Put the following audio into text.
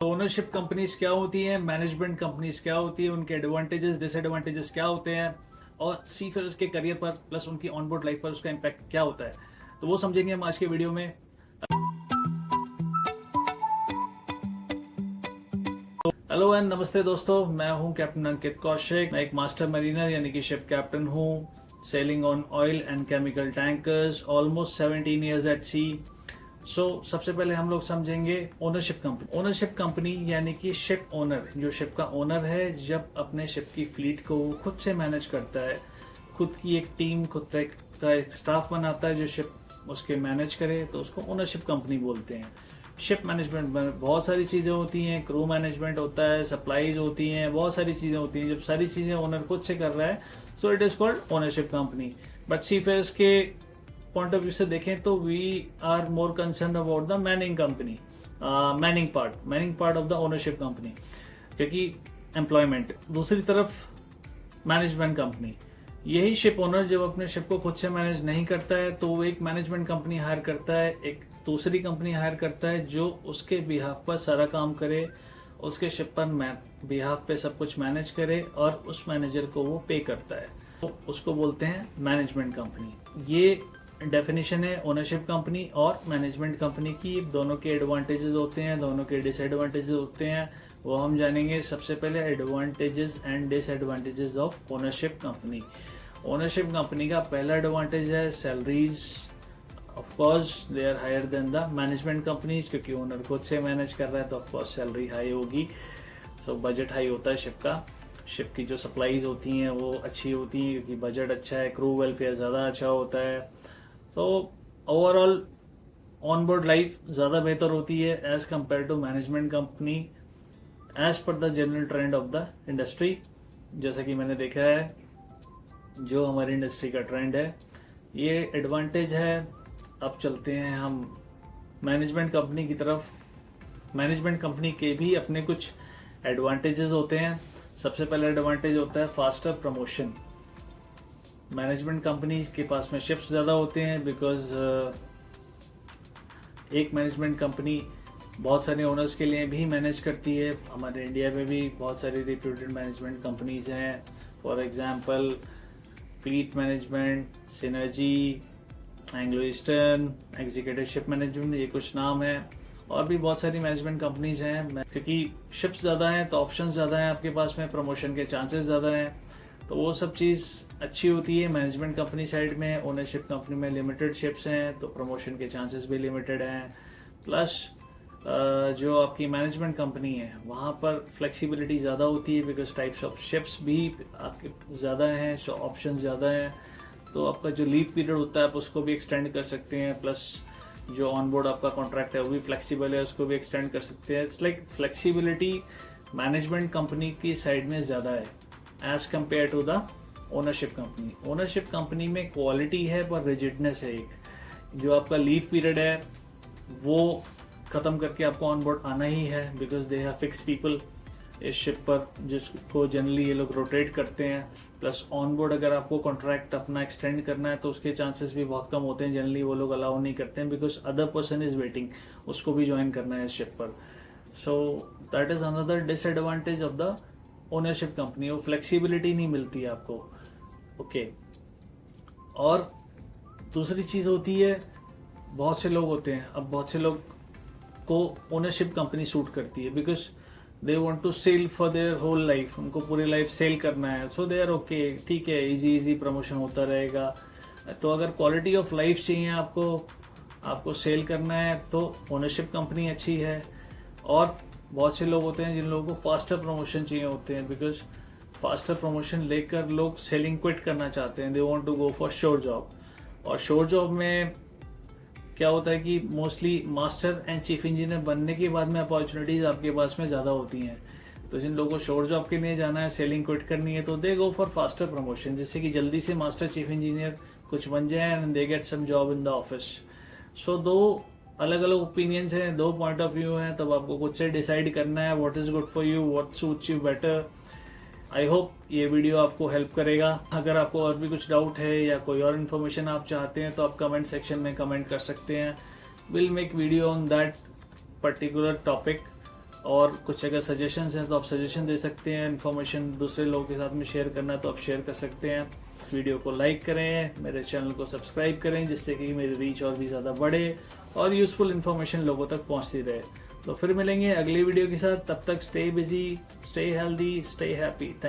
Ownership companies क्या होती हैं, मैनेजमेंट कंपनीज क्या होती है, उनके एडवांटेजेस डिसएडवांटेजेस क्या होते हैं और सी फिर उसके करियर पर प्लस उनकी ऑनबोर्ड लाइफ पर उसका इम्पैक्ट क्या होता है, तो वो समझेंगे हम आज के वीडियो में। हेलो एंड नमस्ते दोस्तों, मैं हूं कैप्टन अंकित कौशिक। मैं एक मास्टर मरीनर यानी कि शिप कैप्टन हूं, sailing on oil and chemical tankers, almost 17 years at sea. सबसे पहले हम लोग समझेंगे ओनरशिप कंपनी। ओनरशिप कंपनी यानी कि शिप ओनर, जो शिप का ओनर है, जब अपने शिप की फ्लीट को वो खुद से मैनेज करता है, खुद की एक टीम, खुद का एक स्टाफ बनाता है जो शिप उसके मैनेज करे, तो उसको ओनरशिप कंपनी बोलते हैं। शिप मैनेजमेंट में बहुत सारी चीजें होती हैं, क्रू मैनेजमेंट होता है, सप्लाईज होती हैं, बहुत सारी चीजें होती हैं। जब सारी चीजें ओनर खुद से कर रहा है, so it is called ownership company. But seafarers के पॉइंट ऑफ व्यू से देखें तो we are more concern about the manning company, manning part of the ownership company, क्योंकि एम्प्लॉयमेंट। दूसरी तरफ मैनेजमेंट कंपनी, यही शिप ओनर जब अपने शिप को खुद से मैनेज नहीं करता है तो वो एक मैनेजमेंट कंपनी हायर करता है, एक दूसरी कंपनी हायर करता है जो उसके बिहाफ पर सारा काम करे, उसके शिप पर बिहाफ पे सब कुछ मैनेज करे और उस मैनेजर को वो पे करता है, तो उसको बोलते हैं मैनेजमेंट कंपनी। ये डेफिनेशन है ओनरशिप कंपनी और मैनेजमेंट कंपनी की। दोनों के एडवांटेजेस होते हैं, दोनों के डिसएडवांटेजेस होते हैं, वो हम जानेंगे। सबसे पहले advantages and disadvantages of ownership company. Ownership company का पहला एडवांटेज है salaries. Of course they are higher than the management companies, क्योंकि ओनर खुद से मैनेज कर रहा है तो ऑफ कोर्स सैलरी हाई होगी। सो बजट हाई होता है शिप का। शिप की जो सप्लाईज होती हैं वो अच्छी होती हैं क्योंकि बजट अच्छा है, क्रू वेलफेयर ज़्यादा अच्छा होता है। तो ओवरऑल ऑनबोर्ड लाइफ ज़्यादा बेहतर होती है as compare to management company, as per the general trend of the industry. जैसा कि मैंने देखा है, जो हमारी इंडस्ट्री का ट्रेंड है, ये एडवांटेज है। अब चलते हैं हम मैनेजमेंट कंपनी की तरफ। मैनेजमेंट कंपनी के भी अपने कुछ एडवांटेजेस होते हैं। सबसे पहला एडवांटेज होता है फास्टर प्रमोशन। मैनेजमेंट कंपनी के पास में शिप्स ज़्यादा होते हैं बिकॉज एक मैनेजमेंट कंपनी बहुत सारे ओनर्स के लिए भी मैनेज करती है। हमारे इंडिया में भी बहुत सारी रिप्यूटेड मैनेजमेंट कंपनीज हैं, for example fleet management, synergy, Anglo eastern, executive ship management, ये कुछ नाम है। और भी बहुत सारी मैनेजमेंट कंपनीज हैं। क्योंकि शिप्स ज़्यादा हैं तो ऑप्शंस ज़्यादा हैं आपके पास में, प्रमोशन के चांसेस ज़्यादा हैं, तो वो सब चीज़ अच्छी होती है मैनेजमेंट कंपनी साइड में। ओनरशिप कंपनी में लिमिटेड शिप्स हैं तो प्रमोशन के चांसेस भी लिमिटेड हैं। प्लस जो आपकी मैनेजमेंट कंपनी है वहाँ पर फ्लेक्सिबिलिटी ज़्यादा होती है बिकॉज टाइप्स ऑफ शिप्स भी आपके ज़्यादा हैं, सो ऑप्शन ज़्यादा हैं। तो आपका जो लीव पीरियड होता है आप उसको भी एक्सटेंड कर सकते हैं। प्लस जो ऑनबोर्ड आपका कॉन्ट्रैक्ट है वो भी फ्लेक्सिबल है, उसको भी एक्सटेंड कर सकते हैं। It's like flexibility management company की साइड में ज़्यादा है as compare to the ownership company. Ownership company में क्वालिटी है पर रिजिडनेस है। एक जो आपका लीव पीरियड है वो खत्म करके आपको ऑन बोर्ड आना ही है because they have fix people इस शिप पर, जिसको जनरली ये लोग रोटेट करते हैं। प्लस ऑन बोर्ड अगर आपको कॉन्ट्रैक्ट अपना एक्सटेंड करना है तो उसके चांसेस भी बहुत कम होते हैं, जनरली वो लोग अलाउ नहीं करते हैं because other person is waiting, उसको भी ज्वाइन करना है इस शिप पर। So that is another disadvantage of the ownership company, वो फ्लेक्सिबिलिटी नहीं मिलती है आपको। ओके और दूसरी चीज़ होती है, बहुत से लोग होते हैं, अब बहुत से लोग को ओनरशिप कंपनी सूट करती है because they want to sell for their whole life, उनको पूरी लाइफ सेल करना है। सो दे आर ओके, ठीक है, इजी इजी प्रमोशन होता रहेगा। तो अगर क्वालिटी ऑफ लाइफ चाहिए आपको सेल करना है तो ओनरशिप कंपनी अच्छी है। और बहुत से लोग होते हैं जिन लोगों को फास्टर प्रमोशन चाहिए होते हैं बिकॉज फास्टर प्रमोशन लेकर लोग सेलिंग क्विट करना चाहते हैं, they want to go for sure job. और श्योर जॉब में क्या होता है कि mostly master and chief engineer बनने के बाद में अपॉर्चुनिटीज आपके पास में ज़्यादा होती हैं। तो जिन लोगों को श्योर जॉब के लिए जाना है, सेलिंग क्विट करनी है, तो दे गो फॉर फास्टर प्रमोशन, जिससे कि जल्दी से मास्टर चीफ इंजीनियर कुछ बन जाए and they get some job in the office. So दो अलग अलग ओपिनियंस हैं, दो पॉइंट ऑफ व्यू हैं, तब आपको खुद से डिसाइड करना है what is good for you, what suits you better. I hope ये वीडियो आपको हेल्प करेगा। अगर आपको और भी कुछ डाउट है या कोई और इन्फॉर्मेशन आप चाहते हैं तो आप कमेंट सेक्शन में कमेंट कर सकते हैं। Will make video on that particular topic और कुछ अगर सजेशंस हैं तो आप सजेशन दे सकते हैं, इन्फॉर्मेशन दूसरे लोगों के साथ में शेयर करना है तो आप शेयर कर सकते हैं। वीडियो को लाइक करें, मेरे चैनल को सब्सक्राइब करें, जिससे कि मेरी रीच और भी ज़्यादा बढ़े और यूजफुल इन्फॉर्मेशन लोगों तक पहुंचती रहे। तो फिर मिलेंगे अगली वीडियो के साथ, तब तक stay busy, stay healthy, stay happy. Thank